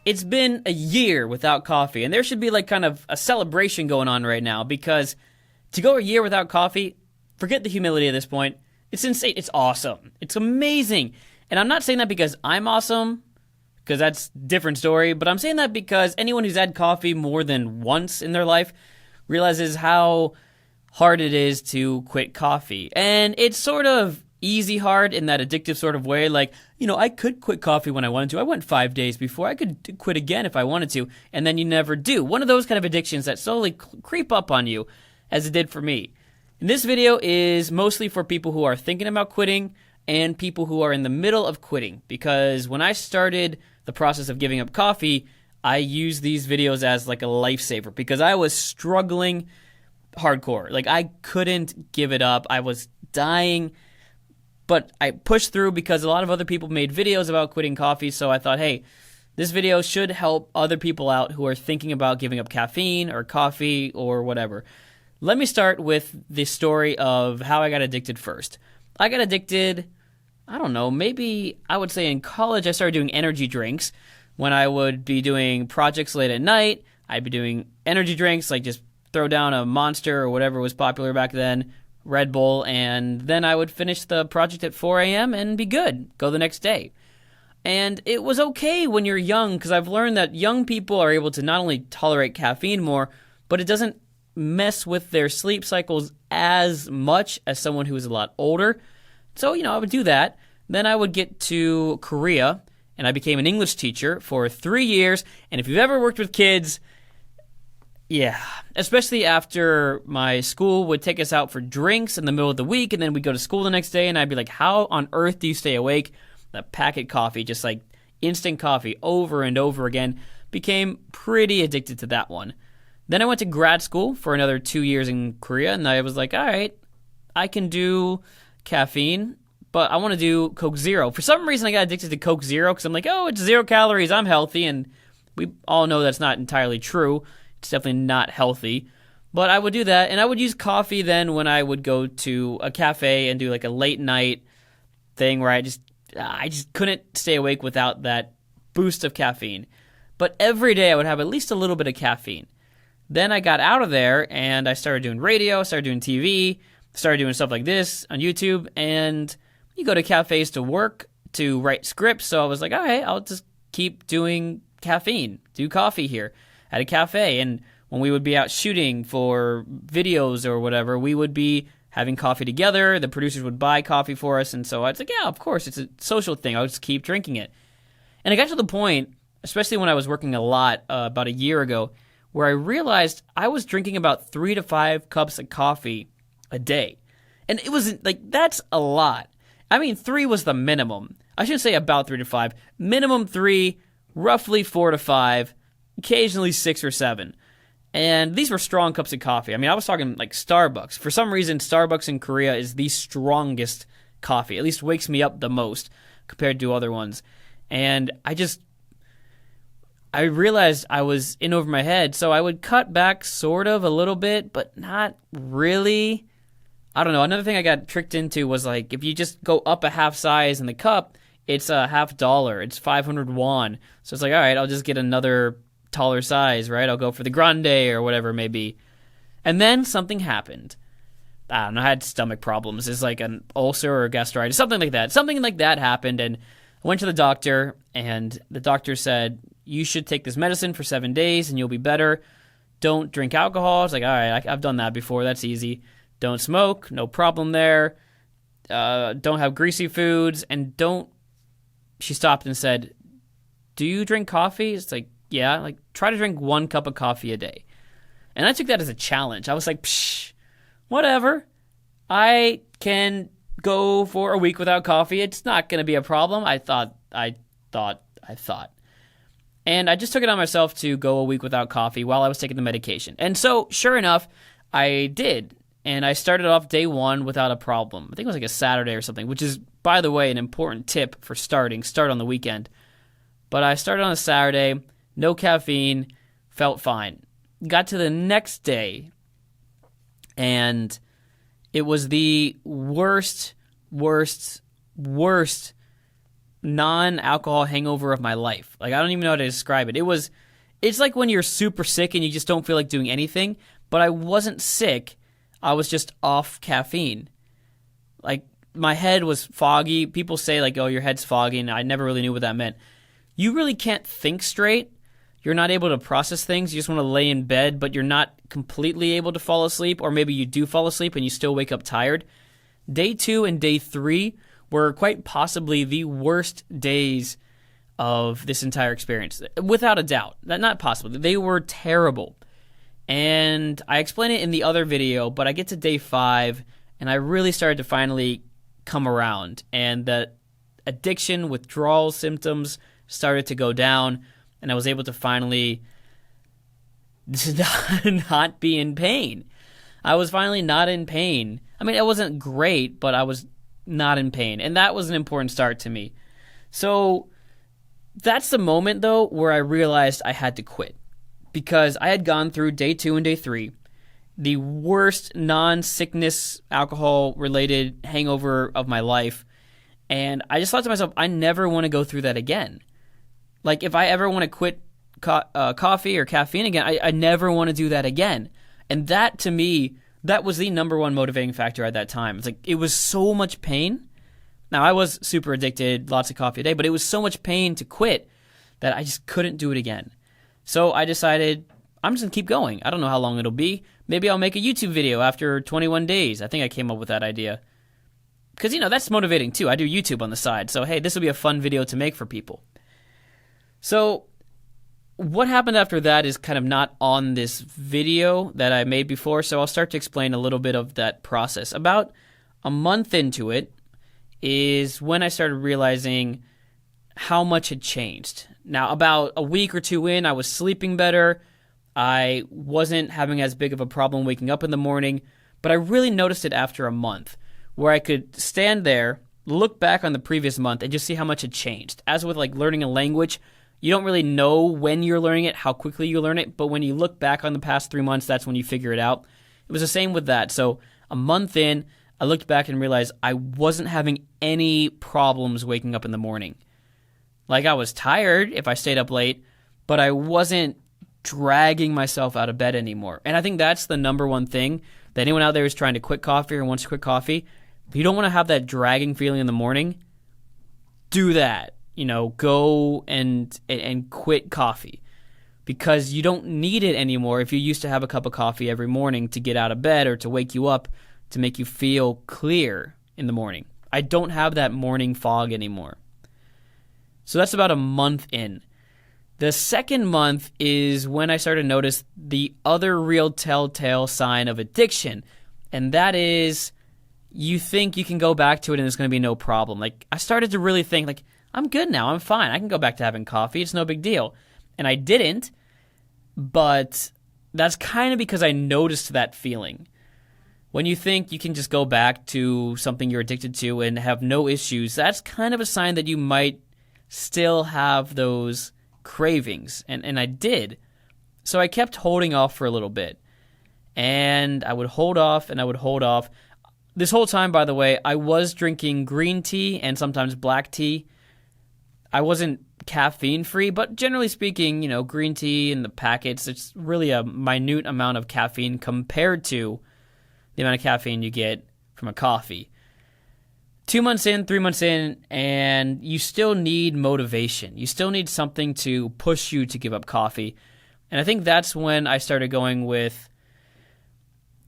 it's been a year without coffee, and there should be like kind of a celebration going on right now, because to go a year without coffee, forget the humility at this point. It's insane. It's awesome. It's amazing. And I'm not saying that because I'm awesome, because that's a different story, but I'm saying that because anyone who's had coffee more than once in their life realizes how hard it is to quit coffee. And it's sort of easy hard in that addictive sort of way. Like, I could quit coffee when I wanted to. I went 5 days before. I could quit again if I wanted to, and then you never do. One of those kind of addictions that slowly creep up on you, as it did for me. And this video is mostly for people who are thinking about quitting and people who are in the middle of quitting, because when I started the process of giving up coffee, I used these videos as like a lifesaver, because I was struggling hardcore. Like, I couldn't give it up. I was dying, but I pushed through because a lot of other people made videos about quitting coffee, so I thought, hey, this video should help other people out who are thinking about giving up caffeine or coffee or whatever. Let me start with the story of how I got addicted first. I got addicted, I don't know, maybe I would say in college I started doing energy drinks. When I would be doing projects late at night, I'd be doing energy drinks, like just throw down a Monster or whatever was popular back then, Red Bull, and then I would finish the project at 4 a.m. and be good, go the next day. And it was okay when you're young, because I've learned that young people are able to not only tolerate caffeine more, but it doesn't mess with their sleep cycles as much as someone who is a lot older. So, I would do that. Then I would get to Korea, and I became an English teacher for 3 years. And if you've ever worked with kids, yeah, especially after my school would take us out for drinks in the middle of the week, and then we'd go to school the next day, and I'd be like, how on earth do you stay awake? That packet coffee, just like instant coffee over and over again, became pretty addicted to that one. Then I went to grad school for another 2 years in Korea, and I was like, all right, I can do caffeine, but I want to do Coke Zero. For some reason, I got addicted to Coke Zero because I'm like, oh, it's 0 calories, I'm healthy, and we all know that's not entirely true. It's definitely not healthy. But I would do that, and I would use coffee then when I would go to a cafe and do like a late night thing where I just couldn't stay awake without that boost of caffeine. But every day I would have at least a little bit of caffeine. Then I got out of there, and I started doing radio, started doing TV, started doing stuff like this on YouTube, and you go to cafes to work, to write scripts, so I was like, all right, I'll just keep doing caffeine, do coffee here at a cafe. And when we would be out shooting for videos or whatever, we would be having coffee together. The producers would buy coffee for us, and so I was like, yeah, of course, it's a social thing. I'll just keep drinking it. And I got to the point, especially when I was working a lot about a year ago, where I realized I was drinking about 3 to 5 cups of coffee a day. And it wasn't, like, that's a lot. I mean, 3 was the minimum. I shouldn't say about 3 to 5. Minimum 3, roughly 4 to 5, occasionally 6 or 7. And these were strong cups of coffee. I mean, I was talking like Starbucks. For some reason, Starbucks in Korea is the strongest coffee. At least wakes me up the most compared to other ones. And I realized I was in over my head, so I would cut back sort of a little bit, but not really. I don't know. Another thing I got tricked into was like, if you just go up a half size in the cup, it's a $50. It's 500 won. So it's like, all right, I'll just get another taller size, right? I'll go for the grande or whatever it may be. And then something happened. I don't know. I had stomach problems. It's like an ulcer or gastritis, something like that. Something like that happened, and I went to the doctor, and the doctor said, you should take this medicine for 7 days and you'll be better. Don't drink alcohol. It's like, all right, I've done that before. That's easy. Don't smoke. No problem there. Don't have greasy foods. And she stopped and said, do you drink coffee? It's like, yeah. Like, try to drink 1 cup of coffee a day. And I took that as a challenge. I was like, psh, whatever. I can go for a week without coffee. It's not going to be a problem. I thought. And I just took it on myself to go a week without coffee while I was taking the medication. And so, sure enough, I did. And I started off day 1 without a problem. I think it was like a Saturday or something, which is, by the way, an important tip for starting. Start on the weekend. But I started on a Saturday, no caffeine, felt fine. Got to the next day, and it was the worst non-alcohol hangover of my life. Like, I don't even know how to describe it. It's like when you're super sick and you just don't feel like doing anything, but I wasn't sick. I was just off caffeine. Like, my head was foggy. People say, like, oh, your head's foggy, and I never really knew what that meant. You really can't think straight. You're not able to process things. You just want to lay in bed, but you're not completely able to fall asleep, or maybe you do fall asleep and you still wake up tired. Day 2 and day 3 were quite possibly the worst days of this entire experience, without a doubt. Not possibly. They were terrible. And I explain it in the other video, but I get to day 5, and I really started to finally come around, and the addiction withdrawal symptoms started to go down, and I was able to finally not be in pain. I was finally not in pain. I mean, it wasn't great, but I was not in pain, and that was an important start to me. So that's the moment, though, where I realized I had to quit, because I had gone through day 2 and day 3, the worst non-sickness alcohol-related hangover of my life, and I just thought to myself, I never want to go through that again. Like, if I ever want to quit coffee or caffeine again, I never want to do that again. And that, to me, that was the number one motivating factor at that time. It's like, it was so much pain. Now, I was super addicted, lots of coffee a day, but it was so much pain to quit that I just couldn't do it again. So I decided, I'm just going to keep going. I don't know how long it'll be. Maybe I'll make a YouTube video after 21 days. I think I came up with that idea. Because, that's motivating too. I do YouTube on the side. So, hey, this will be a fun video to make for people. So what happened after that is kind of not on this video that I made before, so I'll start to explain a little bit of that process. About a month into it is when I started realizing how much had changed. Now, about a week or 2 in, I was sleeping better. I wasn't having as big of a problem waking up in the morning, but I really noticed it after a month, where I could stand there, look back on the previous month, and just see how much had changed. As with like learning a language, you don't really know when you're learning it, how quickly you learn it, but when you look back on the past 3 months, that's when you figure it out. It was the same with that. So a month in, I looked back and realized I wasn't having any problems waking up in the morning. Like, I was tired if I stayed up late, but I wasn't dragging myself out of bed anymore. And I think that's the number one thing that anyone out there is trying to quit coffee or wants to quit coffee. If you don't want to have that dragging feeling in the morning, do that. Go and quit coffee, because you don't need it anymore if you used to have a cup of coffee every morning to get out of bed or to wake you up to make you feel clear in the morning. I don't have that morning fog anymore. So that's about a month in. The second month is when I started to notice the other real telltale sign of addiction, and that is you think you can go back to it and there's going to be no problem. Like, I started to really think, like, I'm good now. I'm fine. I can go back to having coffee. It's no big deal. And I didn't, but that's kind of because I noticed that feeling. When you think you can just go back to something you're addicted to and have no issues, that's kind of a sign that you might still have those cravings. And I did. So I kept holding off for a little bit. And I would hold off and I would hold off. This whole time, by the way, I was drinking green tea and sometimes black tea. I wasn't caffeine-free, but generally speaking, green tea in the packets, it's really a minute amount of caffeine compared to the amount of caffeine you get from a coffee. 2 months in, 3 months in, and you still need motivation. You still need something to push you to give up coffee. And I think that's when I started going with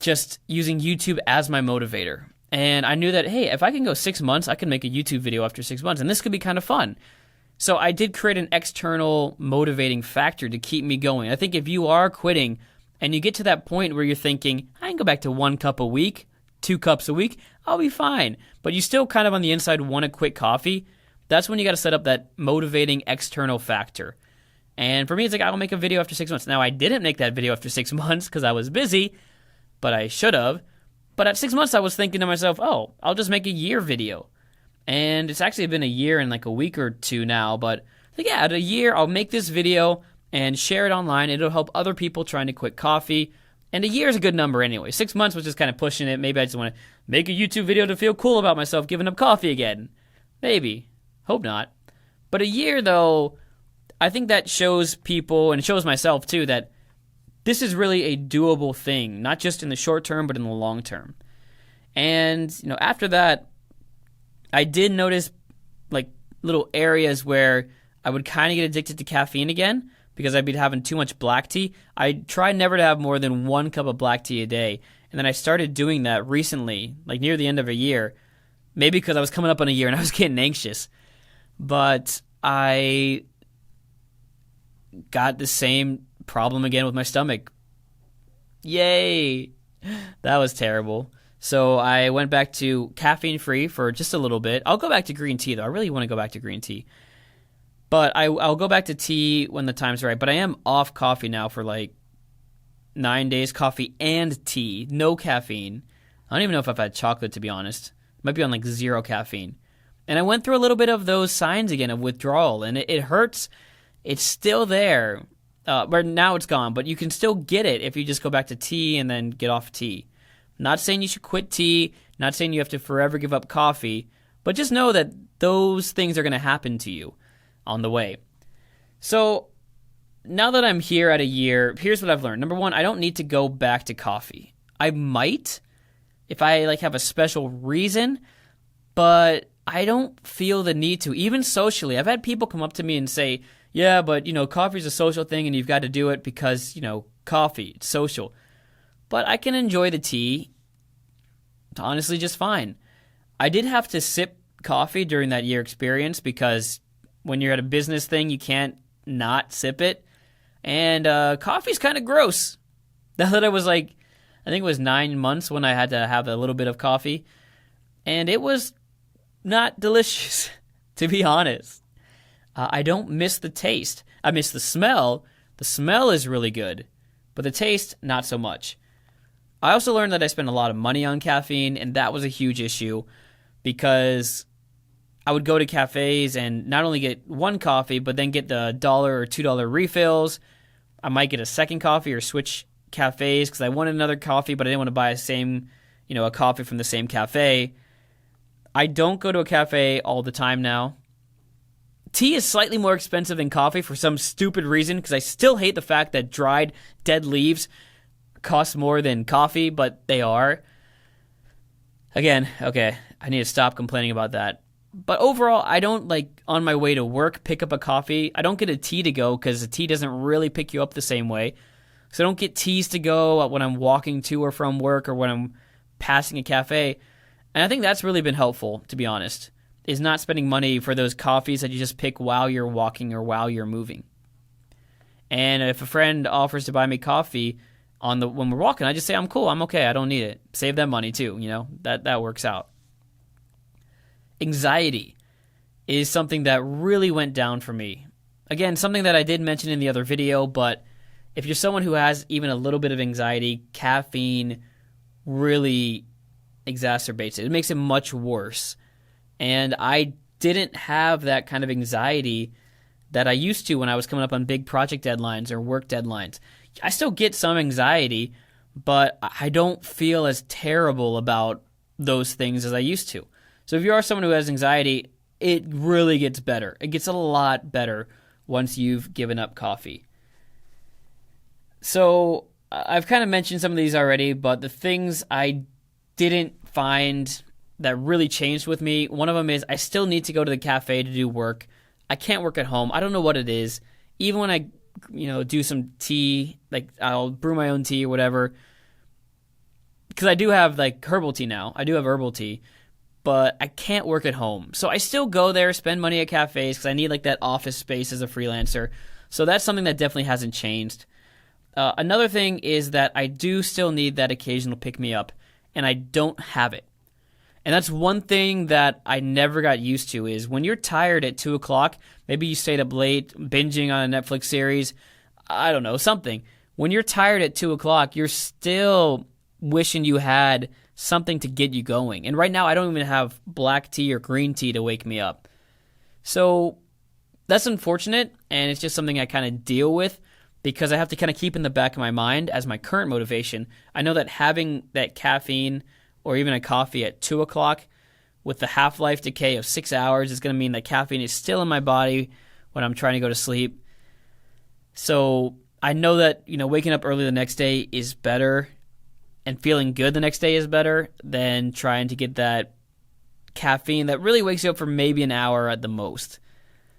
just using YouTube as my motivator. And I knew that, hey, if I can go 6 months, I can make a YouTube video after 6 months, and this could be kind of fun. So I did create an external motivating factor to keep me going. I think if you are quitting and you get to that point where you're thinking, I can go back to 1 cup a week, 2 cups a week, I'll be fine. But you still kind of on the inside want to quit coffee, that's when you got to set up that motivating external factor. And for me, it's like, I'll make a video after 6 months. Now, I didn't make that video after 6 months because I was busy, but I should have. But at 6 months, I was thinking to myself, oh, I'll just make a year video. And it's actually been a year and like a week or 2 now, but I think, yeah, at a year, I'll make this video and share it online. It'll help other people trying to quit coffee. And a year is a good number anyway. 6 months was just kind of pushing it. Maybe I just want to make a YouTube video to feel cool about myself giving up coffee again. Maybe. Hope not. But a year, though, I think that shows people, and it shows myself too, that this is really a doable thing, not just in the short term, but in the long term. And, after that, I did notice like little areas where I would kind of get addicted to caffeine again because I'd be having too much black tea. I try never to have more than 1 cup of black tea a day. And then I started doing that recently, like near the end of a year, maybe because I was coming up on a year and I was getting anxious. But I got the same problem again with my stomach. Yay! That was terrible. So I went back to caffeine-free for just a little bit. I'll go back to green tea, though. I really want to go back to green tea. But I'll go back to tea when the time's right. But I am off coffee now for like 9 days, coffee and tea, no caffeine. I don't even know if I've had chocolate, to be honest. Might be on like 0 caffeine. And I went through a little bit of those signs again of withdrawal, and it hurts. It's still there. But now it's gone, but you can still get it if you just go back to tea and then get off tea. Not saying you should quit tea, not saying you have to forever give up coffee, but just know that those things are going to happen to you on the way. So now that I'm here at a year, here's what I've learned. Number one, I don't need to go back to coffee. I might if I have a special reason, but I don't feel the need to, even socially. I've had people come up to me and say, yeah, but, coffee's a social thing and you've got to do it because, coffee, it's social. But I can enjoy the tea, honestly, just fine. I did have to sip coffee during that year experience because when you're at a business thing, you can't not sip it. And coffee's kind of gross. Now that I was I think it was 9 months when I had to have a little bit of coffee. And it was not delicious, to be honest. I don't miss the taste. I miss the smell. The smell is really good, but the taste, not so much. I also learned that I spent a lot of money on caffeine, and that was a huge issue because I would go to cafes and not only get one coffee, but then get the $1 or $2 refills. I might get a second coffee or switch cafes because I wanted another coffee, but I didn't want to buy a coffee from the same cafe. I don't go to a cafe all the time now. Tea is slightly more expensive than coffee for some stupid reason because I still hate the fact that dried, dead leaves cost more than coffee, but they are. Again, okay, I need to stop complaining about that. But overall, I don't, on my way to work, pick up a coffee. I don't get a tea to go because the tea doesn't really pick you up the same way. So I don't get teas to go when I'm walking to or from work or when I'm passing a cafe. And I think that's really been helpful, to be honest, is not spending money for those coffees that you just pick while you're walking or while you're moving. And if a friend offers to buy me coffee when we're walking, I just say, I'm cool, I'm okay, I don't need it. Save that money too, that works out. Anxiety is something that really went down for me. Again, something that I did mention in the other video, but if you're someone who has even a little bit of anxiety, caffeine really exacerbates it. It makes it much worse. And I didn't have that kind of anxiety that I used to when I was coming up on big project deadlines or work deadlines. I still get some anxiety, but I don't feel as terrible about those things as I used to. So if you are someone who has anxiety, it really gets better. It gets a lot better once you've given up coffee. So I've kind of mentioned some of these already, but the things I didn't find that really changed with me, one of them is I still need to go to the cafe to do work. I can't work at home. I don't know what it is. Even when I, do some tea, I'll brew my own tea or whatever, because I do have herbal tea now. I do have herbal tea, but I can't work at home. So I still go there, spend money at cafes because I need that office space as a freelancer. So that's something that definitely hasn't changed. Another thing is that I do still need that occasional pick-me-up, and I don't have it. And that's one thing that I never got used to is when you're tired at 2 o'clock, maybe you stayed up late binging on a Netflix series, I don't know, something. When you're tired at 2 o'clock, you're still wishing you had something to get you going. And right now, I don't even have black tea or green tea to wake me up. So that's unfortunate, and it's just something I kind of deal with because I have to kind of keep in the back of my mind as my current motivation. I know that having that caffeine or even a coffee at 2 o'clock with the half-life decay of 6 hours, it's going to mean that caffeine is still in my body when I'm trying to go to sleep. So I know that, waking up early the next day is better, and feeling good the next day is better than trying to get that caffeine that really wakes you up for maybe an hour at the most.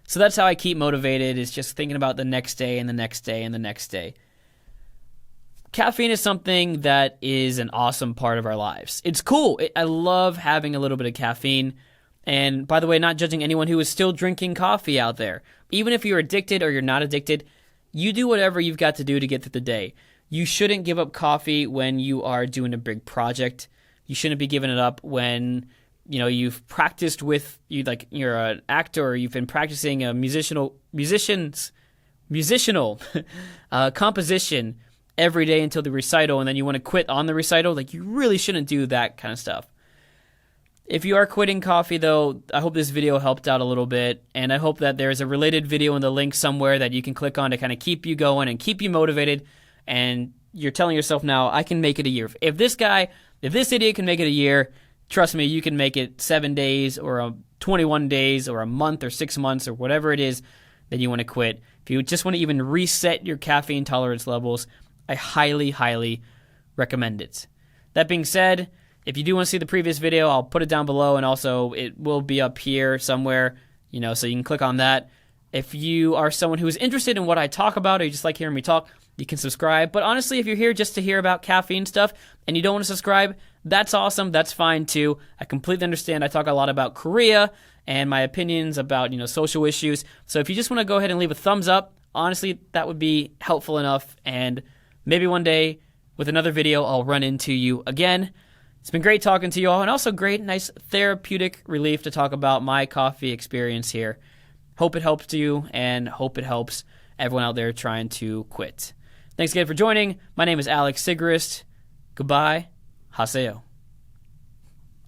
So that's how I keep motivated, is just thinking about the next day and the next day and the next day. Caffeine is something that is an awesome part of our lives. It's cool. I love having a little bit of caffeine. And by the way, not judging anyone who is still drinking coffee out there. Even if you're addicted or you're not addicted, you do whatever you've got to do to get through the day. You shouldn't give up coffee when you are doing a big project. You shouldn't be giving it up when, you've practiced with, you're an actor, or you've been practicing a musical composition every day until the recital, and then you want to quit on the recital. You really shouldn't do that kind of stuff. If you are quitting coffee, though, I hope this video helped out a little bit, and I hope that there's a related video in the link somewhere that you can click on to kind of keep you going and keep you motivated, and you're telling yourself now, I can make it a year. If this idiot can make it a year, trust me, you can make it 7 days or 21 days or a month or 6 months or whatever it is that you want to quit. If you just want to even reset your caffeine tolerance levels, I highly, highly recommend it. That being said, if you do want to see the previous video, I'll put it down below, and also it will be up here somewhere, so you can click on that. If you are someone who is interested in what I talk about, or you just like hearing me talk, you can subscribe. But honestly, if you're here just to hear about caffeine stuff and you don't want to subscribe, that's awesome. That's fine too. I completely understand. I talk a lot about Korea and my opinions about, social issues. So if you just want to go ahead and leave a thumbs up, honestly, that would be helpful enough. And maybe one day with another video, I'll run into you again. It's been great talking to you all, and also great, nice therapeutic relief to talk about my coffee experience here. Hope it helps you, and hope it helps everyone out there trying to quit. Thanks again for joining. My name is Alex Sigrist. Goodbye. Haseyo.